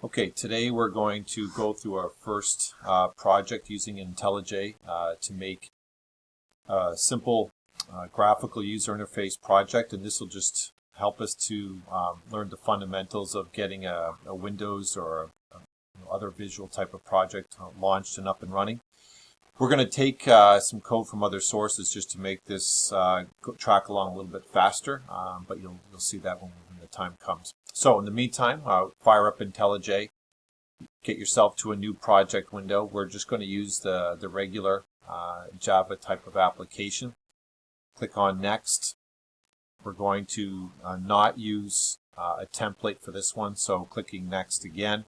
Okay, today we're going to go through our first project using IntelliJ to make a simple graphical user interface project, and this will just help us to learn the fundamentals of getting a Windows or other visual type of project launched and up and running. We're going to take some code from other sources just to make this track along a little bit faster, but you'll see that when the time comes. So in the meantime, fire up IntelliJ, get yourself to a new project window. We're just going to use the regular Java type of application. Click on Next. We're going to not use a template for this one, so clicking Next again.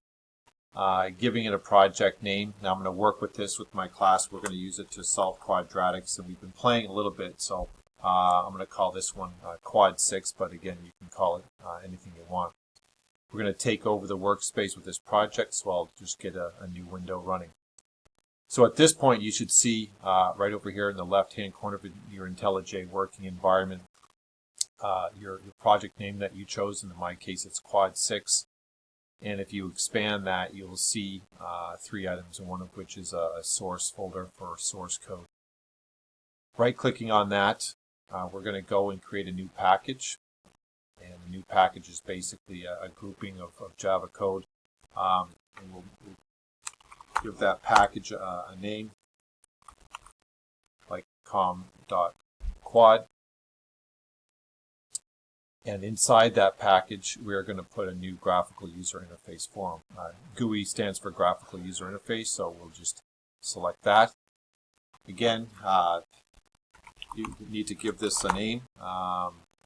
Giving it a project name. Now I'm going to work with this with my class. We're going to use it to solve quadratics, and we've been playing a little bit, so I'm going to call this one Quad 6, but again, you can call it anything you want. We're going to take over the workspace with this project, so I'll just get a new window running. So at this point, you should see right over here in the left-hand corner of your IntelliJ working environment, your project name that you chose. In my case, it's Quad 6. And if you expand that, you'll see 3 items, and one of which is a source folder for source code. Right-clicking on that, we're going to go and create a new package. And the new package is basically a grouping of Java code. And we'll give that package a name, like com.quad. And inside that package, we're going to put a new graphical user interface form. GUI stands for graphical user interface, so we'll just select that. Again, you need to give this a name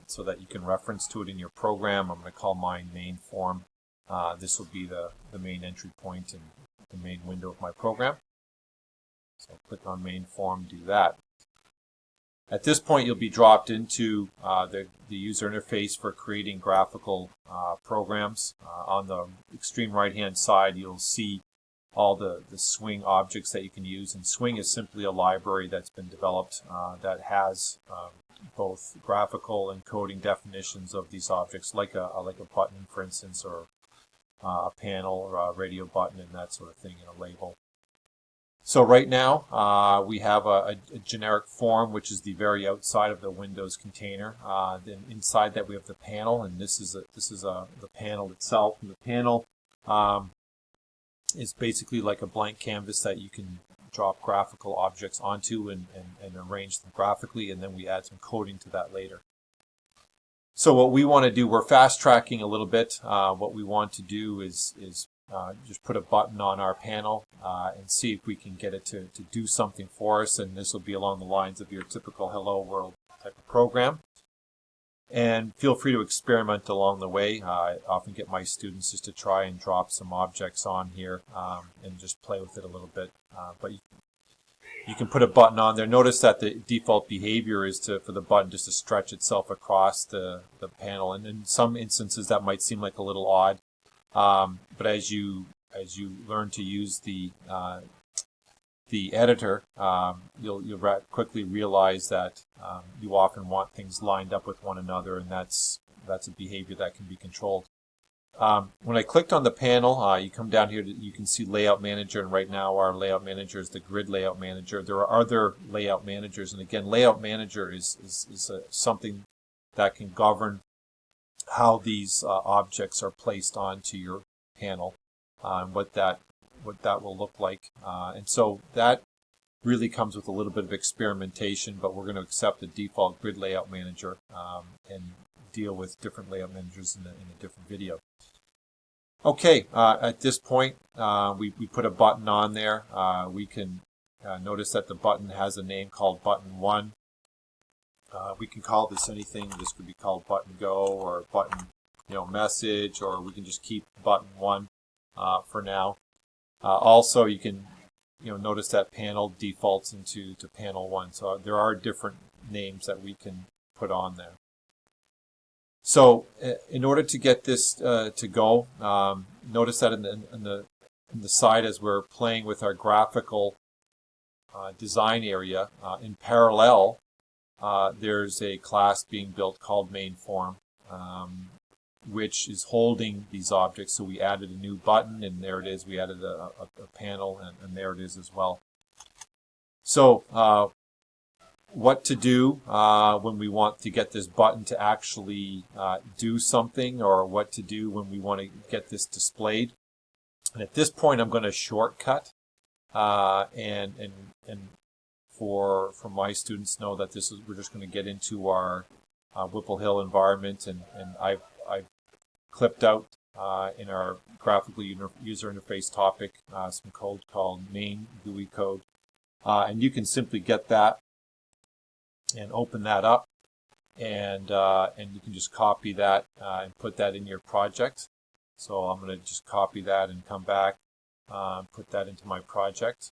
so that you can reference to it in your program. I'm going to call mine main form. This will be the main entry point and the main window of my program. So click on main form, do that. At this point, you'll be dropped into the user interface for creating graphical programs. On the extreme right-hand side, you'll see all the swing objects that you can use. And swing is simply a library that's been developed that has both graphical and coding definitions of these objects, like a button, for instance, or a panel or a radio button and that sort of thing, and a label. So right now, we have a generic form, which is the very outside of the Windows container. Then inside that, we have the panel, and this is the panel itself. And the panel is basically like a blank canvas that you can drop graphical objects onto and arrange them graphically, and then we add some coding to that later. So what we want to do, we're fast tracking a little bit. What we want to do is just put a button on our panel and see if we can get it to do something for us, and this will be along the lines of your typical Hello World type of program. And feel free to experiment along the way. I often get my students just to try and drop some objects on here and just play with it a little bit. But you can put a button on there. Notice that the default behavior is for the button just to stretch itself across the panel, and in some instances that might seem like a little odd. But as you learn to use the editor, you'll quickly realize that you often want things lined up with one another, and that's a behavior that can be controlled. When I clicked on the panel, you come down here, you can see Layout Manager, and right now our Layout Manager is the Grid Layout Manager. There are other Layout Managers, and again, Layout Manager is something that can govern how these objects are placed onto your panel, and what that will look like. And so that really comes with a little bit of experimentation, but we're going to accept the default Grid Layout Manager and deal with different layout managers in a different video. Okay, at this point, we put a button on there. We can notice that the button has a name called Button 1. We can call this anything. This could be called Button Go or Button Message, or we can just keep Button 1 for now. Also, you can notice that panel defaults into Panel 1. So there are different names that we can put on there. So in order to get this to go, notice that in the side, as we're playing with our graphical design area, in parallel, there's a class being built called main form. which is holding these objects. So we added a new button, and there it is. We added a panel, and there it is as well. So what to do when we want to get this button to actually do something, or what to do when we want to get this displayed. And at this point, I'm going to shortcut, and for my students know that this is, we're just going to get into our Whipple Hill environment, and I've clipped out in our graphical user interface topic some code called main GUI code, and you can simply get that and open that up, and you can just copy that and put that in your project. So I'm going to just copy that and come back, put that into my project,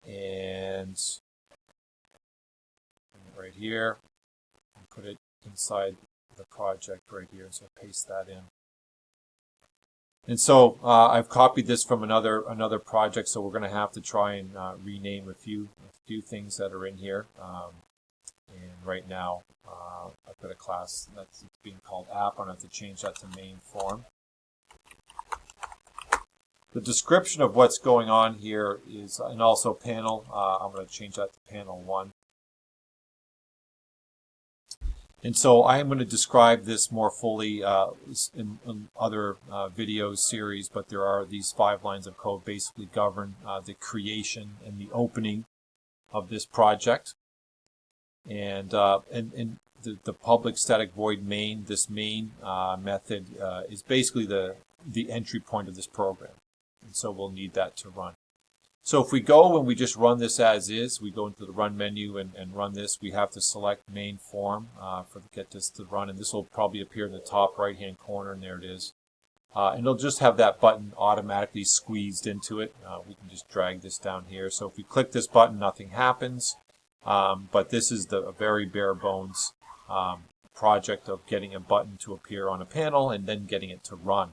and right here, and put it inside the project right here. So paste that in. And so I've copied this from another project, so we're going to have to try and rename a few things that are in here. And right now, I've got a class that's being called app. I'm going to have to change that to main form. The description of what's going on here is, and also panel, I'm going to change that to panel 1. And so I am going to describe this more fully in other video series, but there are these 5 lines of code basically govern the creation and the opening of this project. And the public static void main, this main method is basically the entry point of this program. And so we'll need that to run. So if we go and we just run this as is, we go into the run menu and run this, we have to select main form to get this to run, and this will probably appear in the top right hand corner, and there it is. And it'll just have that button automatically squeezed into it. We can just drag this down here. So if we click this button, nothing happens. But this is a very bare bones project of getting a button to appear on a panel and then getting it to run.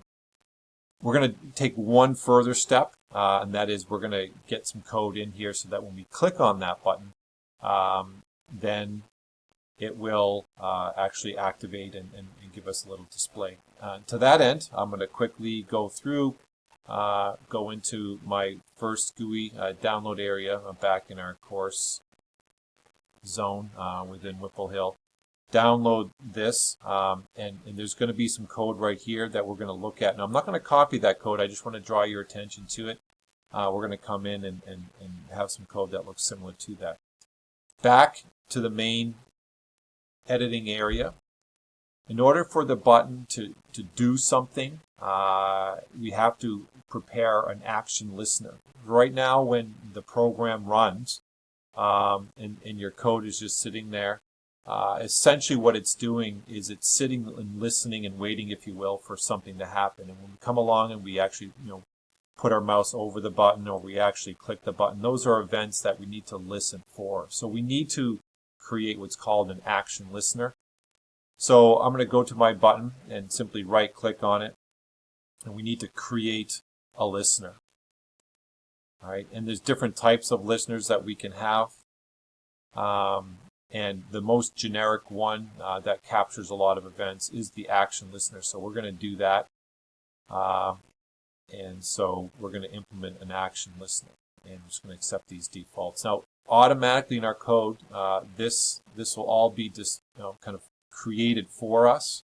We're going to take one further step, and that is we're going to get some code in here so that when we click on that button, then it will actually activate and give us a little display. To that end, I'm going to quickly go through, go into my first GUI download area back in our course zone within Whipple Hill. Download this, and there's going to be some code right here that we're going to look at. Now, I'm not going to copy that code. I just want to draw your attention to it. We're going to come in and have some code that looks similar to that. Back to the main editing area. In order for the button to do something, we have to prepare an action listener. Right now, when the program runs and your code is just sitting there, essentially what it's doing is it's sitting and listening and waiting, if you will, for something to happen. And when we come along and we actually put our mouse over the button, or we actually click the button, those are events that we need to listen for. So we need to create what's called an action listener. So I'm going to go to my button and simply right click on it, and we need to create a listener. All right, and there's different types of listeners that we can have. And the most generic one that captures a lot of events is the action listener. So we're going to do that. And so we're going to implement an action listener. And I'm just going to accept these defaults. Now, automatically in our code, this will all be just kind of created for us.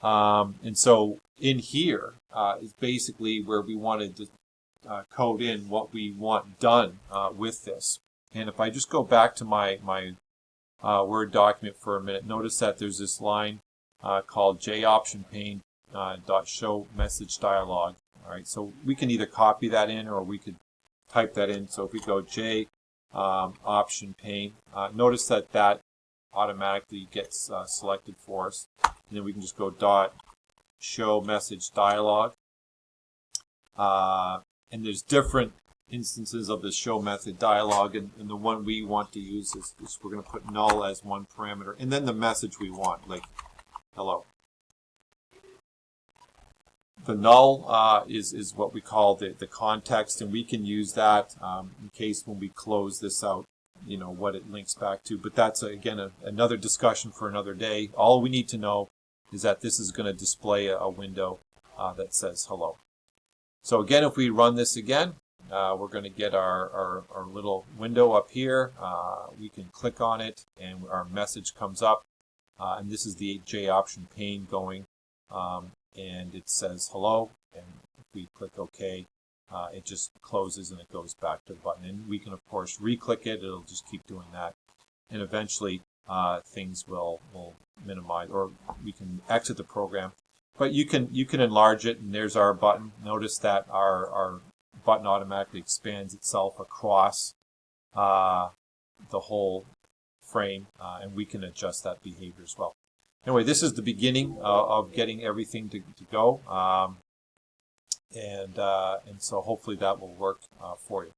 And so in here is basically where we wanted to code in what we want done with this. And if I just go back to my Word document for a minute, notice that there's this line called jOptionPane.show message dialog. All right, so we can either copy that in or we could type that in. So if we go jOptionPane, notice that automatically gets selected for us. And then we can just go .show message dialog. And there's different instances of the show method dialog, and the one we want to use is we're going to put null as one parameter, and then the message we want, like hello. The null is what we call the context, and we can use that in case when we close this out, what it links back to. But that's, again, another discussion for another day. All we need to know is that this is going to display a window that says hello. So again, if we run this again, we're going to get our little window up here. We can click on it and our message comes up. And this is the J option pane going, and it says hello. And if we click OK, it just closes and it goes back to the button. And we can, of course, re-click it. It'll just keep doing that. And eventually, things will minimize, or we can exit the program. But you can enlarge it, and there's our button. Notice that our button automatically expands itself across the whole frame, and we can adjust that behavior as well. Anyway, this is the beginning of getting everything to go, and so hopefully that will work for you.